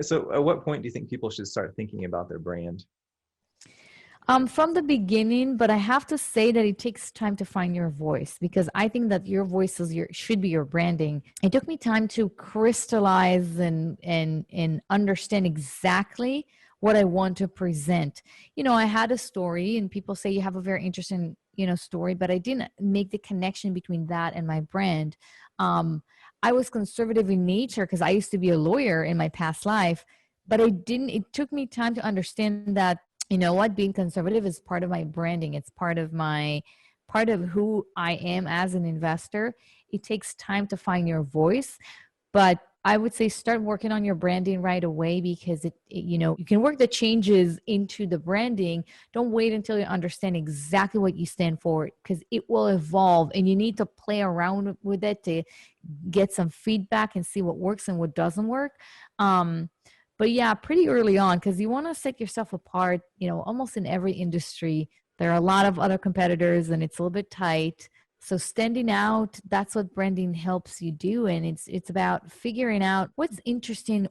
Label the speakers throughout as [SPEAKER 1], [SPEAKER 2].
[SPEAKER 1] So at what point do you think people should start thinking about their brand?
[SPEAKER 2] From the beginning, but I have to say that it takes time to find your voice because I think that your voice is should be your branding. It took me time to crystallize and understand exactly what I want to present. I had a story, and people say you have a very interesting, story, but I didn't make the connection between that and my brand. Um, I was conservative in nature because I used to be a lawyer in my past life, but I didn't. It took me time to understand that what, being conservative is part of my branding. It's part of who I am as an investor. It takes time to find your voice, but I would say start working on your branding right away because you can work the changes into the branding. Don't wait until you understand exactly what you stand for because it will evolve and you need to play around with it to get some feedback and see what works and what doesn't work. Um, but yeah, pretty early on, because you want to set yourself apart, almost in every industry. There are a lot of other competitors and it's a little bit tight. So standing out, that's what branding helps you do. And it's about figuring out what's interesting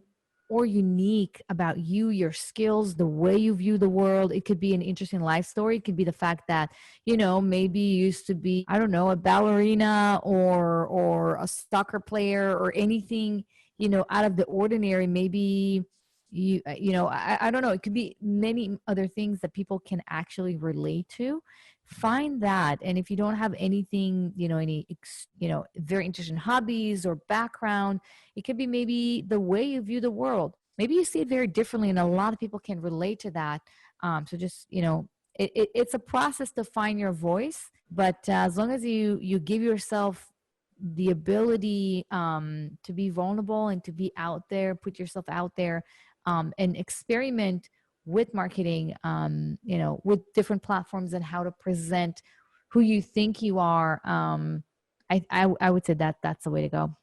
[SPEAKER 2] or unique about you, your skills, the way you view the world. It could be an interesting life story. It could be the fact that, maybe you used to be, I don't know, a ballerina or a soccer player or anything, out of the ordinary. Maybe I don't know, it could be many other things that people can actually relate to. Find that. And if you don't have anything, very interesting hobbies or background, it could be maybe the way you view the world. Maybe you see it very differently, and a lot of people can relate to that. So just, it's a process to find your voice, but as long as you give yourself the ability to be vulnerable and to be out there, put yourself out there, and experiment with marketing, with different platforms and how to present who you think you are. I would say that that's the way to go.